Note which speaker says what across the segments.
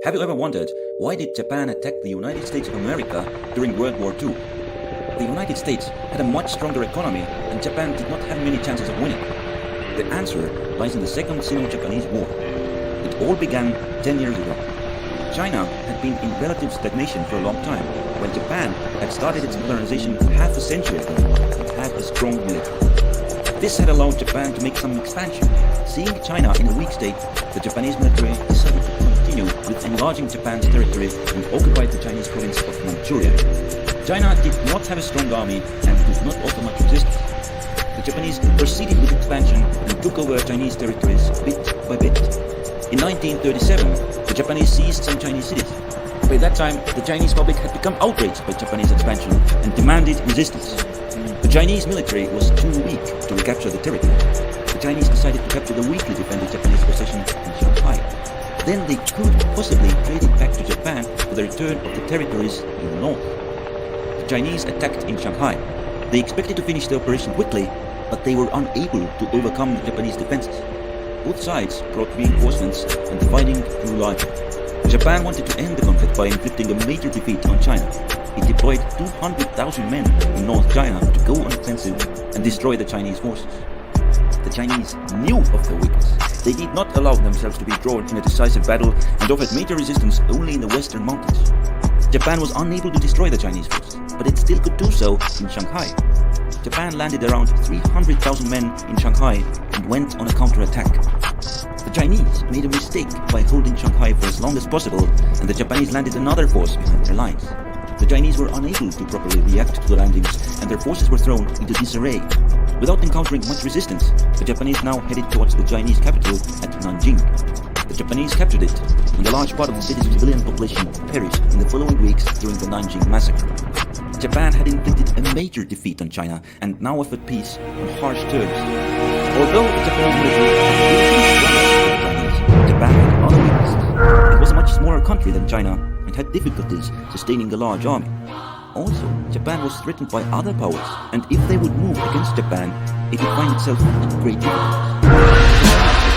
Speaker 1: Have you ever wondered why did Japan attack the United States of America during World War II? The United States had a much stronger economy and Japan did not have many chances of winning. The answer lies in the Second Sino-Japanese War. It all began 10 years ago. China had been in relative stagnation for a long time, when Japan had started its modernization half a century ago and had a strong military. This had allowed Japan to make some expansion. Seeing China in a weak state, the Japanese military decided to continue with enlarging Japan's territory and occupied the Chinese province of Manchuria. China did not have a strong army and did not offer much resistance. The Japanese proceeded with expansion and took over Chinese territories bit by bit. In 1937, the Japanese seized some Chinese cities. By that time, the Chinese public had become outraged by Japanese expansion and demanded resistance. The Chinese military was too weak to recapture the territory. The Chinese decided to capture the weakly defended Japanese possession in Shanghai. Then they could possibly trade it back to Japan for the return of the territories in the north. The Chinese attacked in Shanghai. They expected to finish the operation quickly, but they were unable to overcome the Japanese defenses. Both sides brought reinforcements and the fighting grew larger. Japan wanted to end the conflict by inflicting a major defeat on China. It deployed 200,000 men in North China to go on offensive and destroy the Chinese forces. The Chinese knew of their weakness. They did not allow themselves to be drawn in a decisive battle and offered major resistance only in the western mountains. Japan was unable to destroy the Chinese forces, but it still could do so in Shanghai. Japan landed around 300,000 men in Shanghai and went on a counterattack. The Chinese made a mistake by holding Shanghai for as long as possible, and the Japanese landed another force behind their lines. The Chinese were unable to properly react to the landings, and their forces were thrown into disarray. Without encountering much resistance, the Japanese now headed towards the Chinese capital at Nanjing. The Japanese captured it, and a large part of the city's civilian population perished in the following weeks during the Nanjing massacre. Japan had inflicted a major defeat on China and now offered peace on harsh terms. Although the Japanese military had Chinese, Japan had other weaknesses. It was a much smaller country than China and had difficulties sustaining a large army. Also, Japan was threatened by other powers, and if they would move against Japan, it would find itself in great difficulties.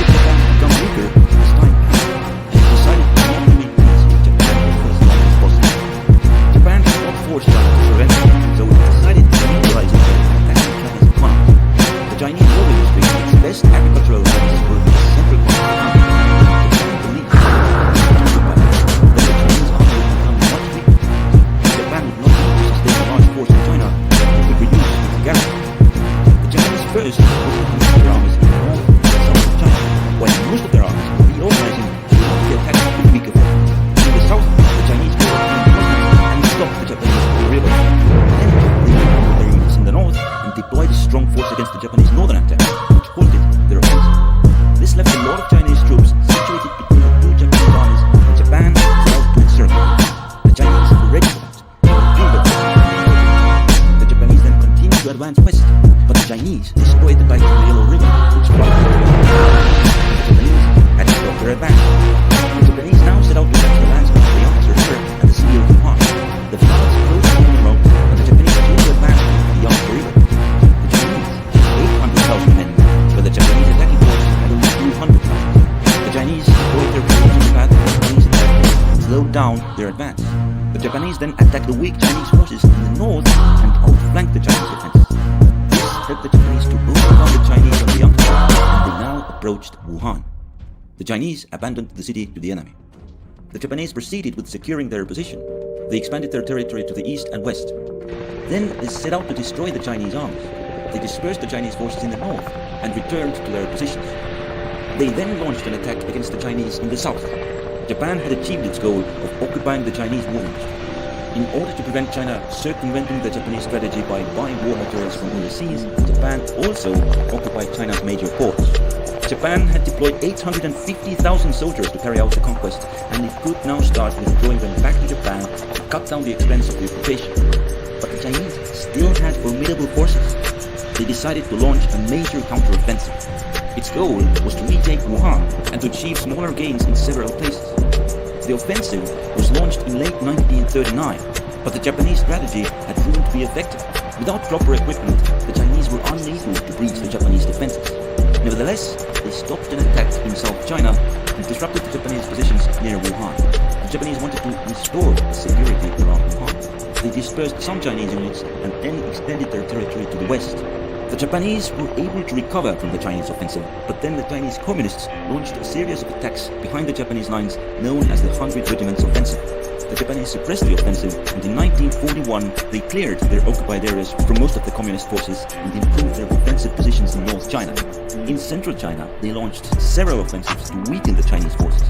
Speaker 1: If Japan had become weaker as time passed, and it decided to not make peace with Japan for as long as possible. Japan had not forced China to surrender, so it decided to neutralize itself and attack China's economy. The Chinese wool industry and its best agricultural lands were in the central part of the country. Japan believed that the Chinese army would become much weaker. Japan would not need to sustain a large force in China, it could reduce its garrison. The Japanese first was to conduct their armies in the north and south of China, while most of their armies were reorganizing to not be attacked with weaker forces. In the south, the Chinese were reinforcements and stopped the Japanese on the river. Then they regrouped their units in the north and deployed a strong force against the Japanese northern attack, which halted their offensive. This left a lot of Chinese troops situated between the two Japanese armies, and Japan was out to encircle. The Chinese were ready for that. The Japanese then continued to advance west, but the Chinese destroyed the banks of the Yellow River, which flooded the river. The Japanese had to stop their advance. The Japanese now set out to capture the lands of the Yangtze River and the city of Wuhan. The floods closed the Northern Road, and the Japanese continued to advance to the Yangtze River. The Chinese had 800,000 men, but the Japanese attacking force had only 200,000. The Chinese deployed their troops in the path of the Japanese attack and slowed down their advance. The Japanese then attacked the weak Chinese forces in the north and outflanked the Chinese defenses. This helped the Japanese to overcome the Chinese on the Yangtze River, and they now approached Wuhan. The Chinese abandoned the city to the enemy. The Japanese proceeded with securing their position. They expanded their territory to the east and west. Then they set out to destroy the Chinese armies. They dispersed the Chinese forces in the north and returned to their positions. They then launched an attack against the Chinese in the south. Japan had achieved its goal of occupying the Chinese war industry. In order to prevent China circumventing the Japanese strategy by buying war materials from overseas, Japan also occupied China's major ports. Japan had deployed 850,000 soldiers to carry out the conquest, and it could now start withdrawing them back to Japan to cut down the expense of the occupation. But the Chinese still had formidable forces. They decided to launch a major counteroffensive. Its goal was to retake Wuhan and to achieve smaller gains in several places. The offensive was launched in late 1939, but the Japanese strategy had proven to be effective. Without proper equipment, the Chinese were unable to breach the Japanese defenses. Nevertheless, they stopped an attack in South China and disrupted the Japanese positions near Wuhan. Japanese wanted to restore the security around Wuhan. They dispersed some Chinese units and then extended their territory to the west. The Japanese were able to recover from the Chinese offensive, but then the Chinese communists launched a series of attacks behind the Japanese lines known as the 100 Regiments Offensive. The Japanese suppressed the offensive, and in 1941 they cleared their occupied areas from most of the communist forces and improved their offensive positions in North China. In Central China, they launched several offensives to weaken the Chinese forces.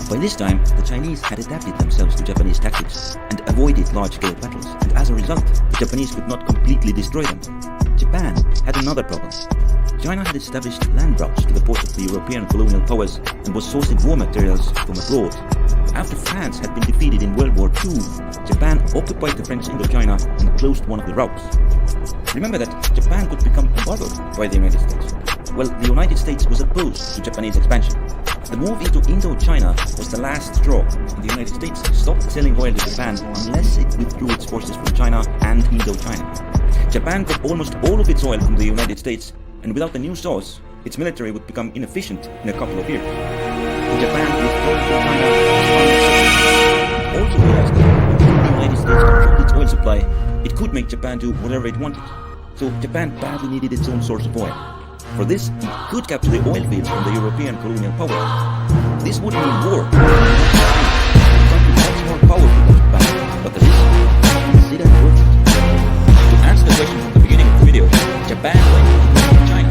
Speaker 1: By this time, the Chinese had adapted themselves to Japanese tactics and avoided large-scale battles, and as a result, the Japanese could not completely destroy them. Japan had another problem. China had established land routes to the ports of the European colonial powers and was sourcing raw materials from abroad. After France had been defeated in World War II, Japan occupied the French Indochina and closed one of the routes. Remember that Japan could become embargoed by the United States. Well, the United States was opposed to Japanese expansion. The move into Indochina was the last straw, and the United States stopped selling oil to Japan unless it withdrew its forces from China and Indochina. Japan got almost all of its oil from the United States, and without the new source, its military would become inefficient in a couple of years. Japan withdrawing from China was also realized that if the United States controlled its oil supply, it could make Japan do whatever it wanted. So Japan badly needed its own source of oil. For this, it could capture the oil fields from the European colonial power. This would mean war. The country much more powerful than Japan, but the risk considered worth it. To answer the question from the beginning of the video, Japan went into China.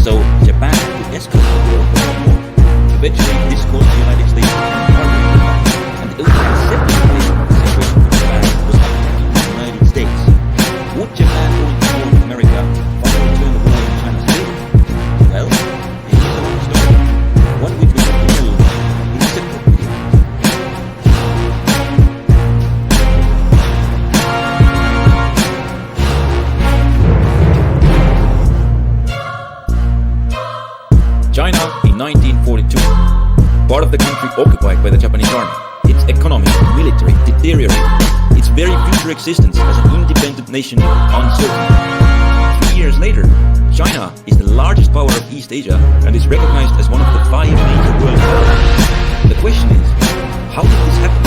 Speaker 1: So Japan had to escalate the war more. Eventually, this caused the United States to embargo Japan, and the only acceptable situation for Japan was attacking the United States. Would Japan go into war with America finally turn the war in China's favor? Well, here's a long story, one which we have to tell in a separate video. China in 1942. Part of the country occupied by the Japanese army. Its economy and military deteriorated. Its very future existence as an independent nation uncertain. 3 years later, China is the largest power of East Asia and is recognized as one of the 5 major world powers. The question is, how did this happen?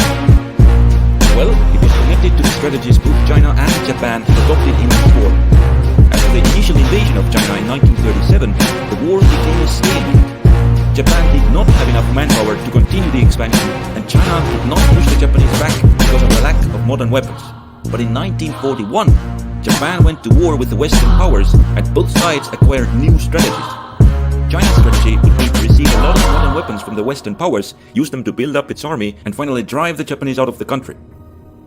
Speaker 1: Well, it was connected to the strategies both China and Japan adopted in this war. After the initial invasion of China in 1937, the war became a stalemate. Japan did not have enough manpower to continue the expansion, and China could not push the Japanese back because of the lack of modern weapons. But in 1941, Japan went to war with the Western powers, and both sides acquired new strategies. China's strategy would be to receive a lot of modern weapons from the Western powers, use them to build up its army, and finally drive the Japanese out of the country.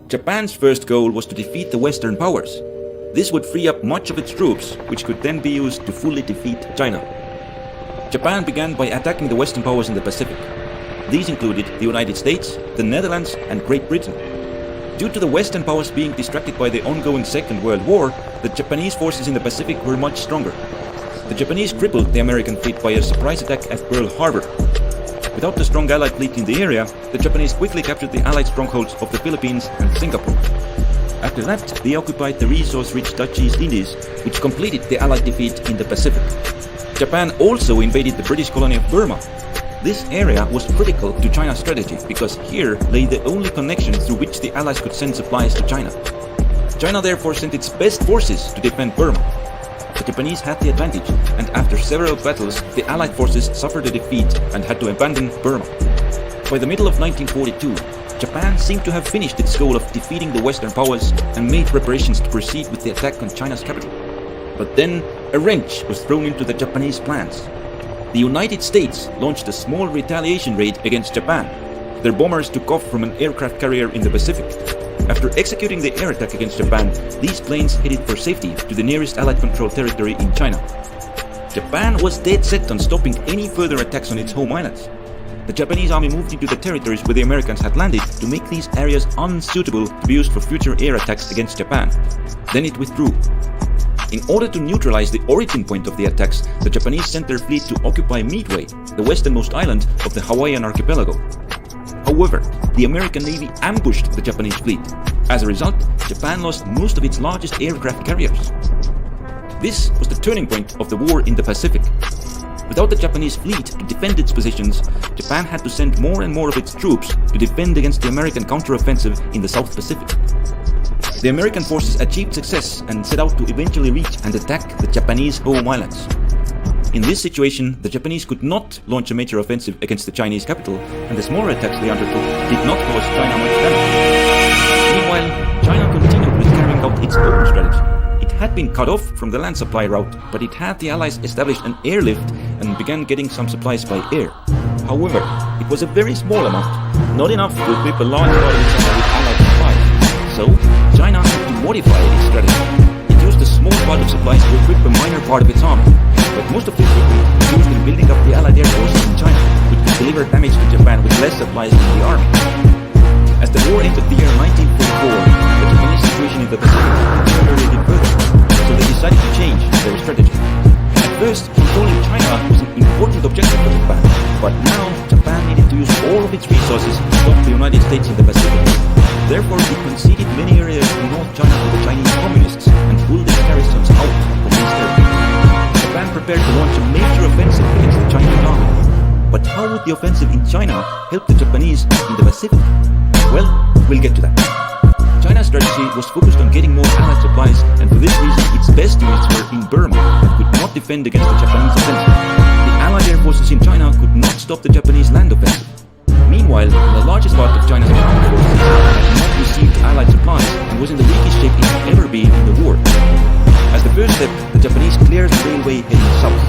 Speaker 1: Japan's first goal was to defeat the Western powers. This would free up much of its troops, which could then be used to fully defeat China. Japan began by attacking the Western powers in the Pacific. These included the United States, the Netherlands, and Great Britain. Due to the Western powers being distracted by the ongoing Second World War, the Japanese forces in the Pacific were much stronger. The Japanese crippled the American fleet by a surprise attack at Pearl Harbor. Without the strong Allied fleet in the area, the Japanese quickly captured the Allied strongholds of the Philippines and Singapore. After that, they occupied the resource-rich Dutch East Indies, which completed the Allied defeat in the Pacific. Japan also invaded the British colony of Burma. This area was critical to China's strategy because here lay the only connection through which the Allies could send supplies to China. China therefore sent its best forces to defend Burma. The Japanese had the advantage, and after several battles, the Allied forces suffered a defeat and had to abandon Burma. By the middle of 1942, Japan seemed to have finished its goal of defeating the Western powers and made preparations to proceed with the attack on China's capital. But then, a wrench was thrown into the Japanese plans. The United States launched a small retaliation raid against Japan. Their bombers took off from an aircraft carrier in the Pacific. After executing the air attack against Japan, these planes headed for safety to the nearest Allied-controlled territory in China. Japan was dead set on stopping any further attacks on its home islands. The Japanese army moved into the territories where the Americans had landed to make these areas unsuitable to be used for future air attacks against Japan. Then it withdrew. In order to neutralize the origin point of the attacks, the Japanese sent their fleet to occupy Midway, the westernmost island of the Hawaiian archipelago. However, the American Navy ambushed the Japanese fleet. As a result, Japan lost most of its largest aircraft carriers. This was the turning point of the war in the Pacific. Without the Japanese fleet to defend its positions, Japan had to send more and more of its troops to defend against the American counteroffensive in the South Pacific. The American forces achieved success and set out to eventually reach and attack the Japanese home islands. In this situation, the Japanese could not launch a major offensive against the Chinese capital, and the smaller attacks they undertook did not cause China much damage. Meanwhile, China continued with carrying out its own strategy. It had been cut off from the land supply route, but it had the Allies establish an airlift and began getting some supplies by air. However, it was a very small amount, not enough to equip a large part of its army with Allied supplies. So, China had to modify its strategy. It used a small part of supplies to equip a minor part of its army, but most of the equipment was used in building up the Allied air forces in China, which could deliver damage to Japan with less supplies than the army. As the war entered the year 1944, the Japanese situation in the Pacific deteriorated further, so they decided to change their strategy. At first, controlling China was an important objective for Japan, but now Japan needed to use all of its resources to stop the United States in the Pacific. Therefore, it conceded many areas in North China to the Chinese communists and pulled its garrisons out from these territories. Japan prepared to launch a major offensive against the Chinese army. But how would the offensive in China help the Japanese in the Pacific? Well, we'll get to that. China's strategy was focused on getting more Allied supplies, and for this reason its best units were in Burma and could not defend against the Japanese offensive. The Allied air forces in China could not stop the Japanese land offensive. Meanwhile, the largest part of China's ground forces had not received Allied supplies and was in the weakest shape it had ever been in the war. As the first step, the Japanese cleared the railway heading south.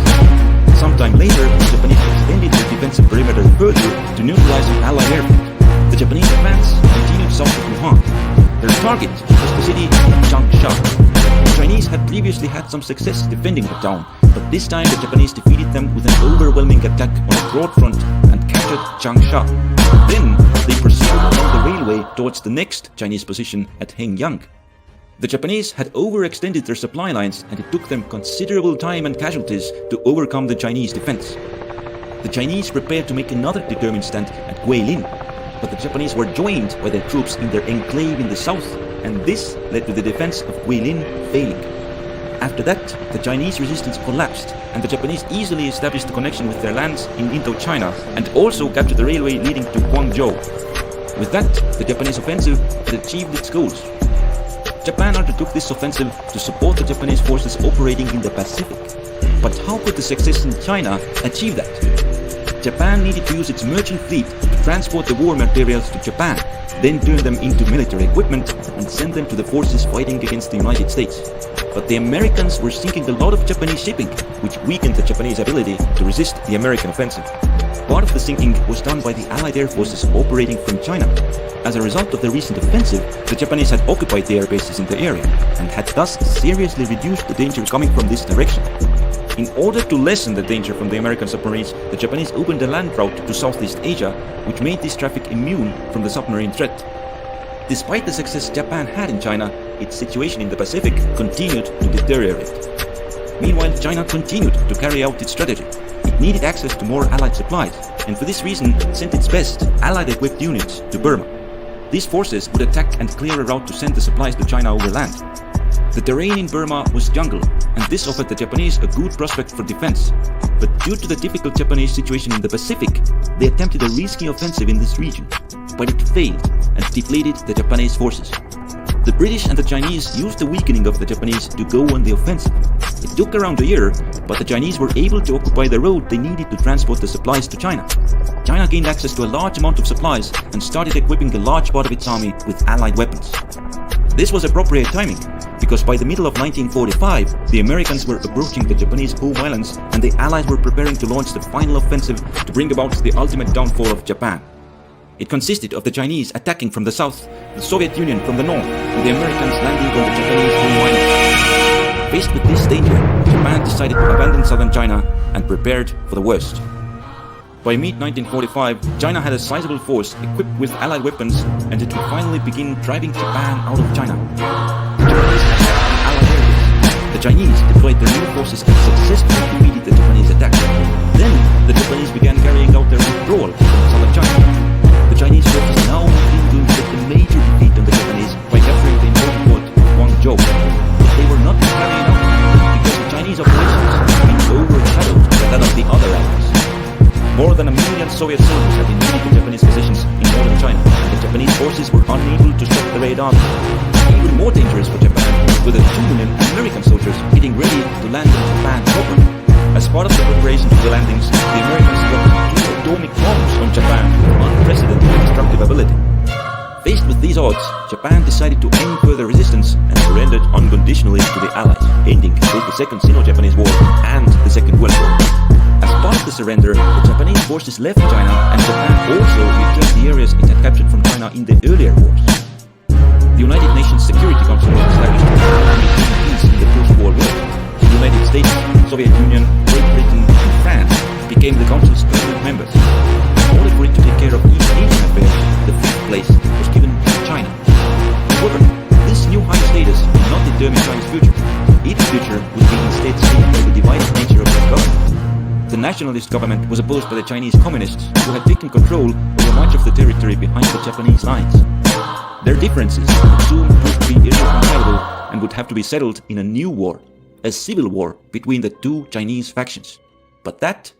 Speaker 1: Sometime later, the Japanese extended their defensive perimeter further to neutralize an Allied air fleet. The Japanese advance continued south of Wuhan. Their target was the city of Changsha. The Chinese had previously had some success defending the town, but this time the Japanese defeated them with an overwhelming attack on a broad front and captured Changsha. Then they proceeded along the railway towards the next Chinese position at Hengyang. The Japanese had overextended their supply lines, and it took them considerable time and casualties to overcome the Chinese defense. The Chinese prepared to make another determined stand at Guilin, but the Japanese were joined by their troops in their enclave in the south, and this led to the defense of Guilin failing. After that, the Chinese resistance collapsed, and the Japanese easily established a connection with their lands in Indochina and also captured the railway leading to Guangzhou. With that, the Japanese offensive had achieved its goals. Japan undertook this offensive to support the Japanese forces operating in the Pacific. But how could the success in China achieve that? Japan needed to use its merchant fleet to transport the war materials to Japan, then turn them into military equipment and send them to the forces fighting against the United States. But the Americans were sinking a lot of Japanese shipping, which weakened the Japanese ability to resist the American offensive. Part of the sinking was done by the Allied air forces operating from China. As a result of the recent offensive, the Japanese had occupied the air bases in the area and had thus seriously reduced the danger coming from this direction. In order to lessen the danger from the American submarines, the Japanese opened a land route to Southeast Asia, which made this traffic immune from the submarine threat. Despite the success Japan had in China, its situation in the Pacific continued to deteriorate. Meanwhile, China continued to carry out its strategy. It needed access to more Allied supplies, and for this reason it sent its best Allied-equipped units to Burma. These forces would attack and clear a route to send the supplies to China over land. The terrain in Burma was jungle, and this offered the Japanese a good prospect for defense. But due to the difficult Japanese situation in the Pacific, they attempted a risky offensive in this region, but it failed and depleted the Japanese forces. The British and the Chinese used the weakening of the Japanese to go on the offensive. It took around a year, but the Chinese were able to occupy the road they needed to transport the supplies to China. China gained access to a large amount of supplies and started equipping a large part of its army with Allied weapons. This was appropriate timing, because by the middle of 1945, the Americans were approaching the Japanese home islands and the Allies were preparing to launch the final offensive to bring about the ultimate downfall of Japan. It consisted of the Chinese attacking from the south, the Soviet Union from the north, and the Americans landing on the Japanese home islands. Faced with this danger, Japan decided to abandon southern China and prepared for the worst. By mid-1945, China had a sizable force equipped with Allied weapons, and it would finally begin driving Japan out of China. The Japanese attacked the Allied areas. The Chinese deployed their new forces and successfully defeated the Japanese attack. Then, the Japanese began carrying out their withdrawal from southern China. The Chinese forces now moved to inflict a major defeat on the Japanese by capturing the important port of Guangzhou. But they were not carrying out because the Chinese operations had been overshadowed by that of the the other allies. More than 1 million Soviet soldiers had been moving to Japanese positions in northern China, and the Japanese forces were unable to stop the Red Army. Even more dangerous for Japan were the 2 million American soldiers getting ready to land in Japan proper. As part of the preparation for the landings, the Americans dropped 2 atomic bombs on Japan with unprecedented destructive ability. Faced with these odds, Japan decided to end further resistance and surrendered unconditionally to the Allies, ending both the Second Sino-Japanese War and the Second World War. As part of the surrender, the Japanese forces left China, and Japan also returned the areas it had captured from China in the earlier wars. The United Nations Security Council was established to maintain peace in the post-war world. The United States, Soviet Union, Great Britain, and France became the Council's permanent members. In order for it to take care of East Asian affairs, the fifth place was given to China. However, this new high status would not determine China's future. Its future would be instead shaped by the divided nature of its government. The nationalist government was opposed by the Chinese communists, who had taken control over much of the territory behind the Japanese lines. Their differences would soon prove to be irreconcilable and would have to be settled in a new war, a civil war between the 2 Chinese factions. But that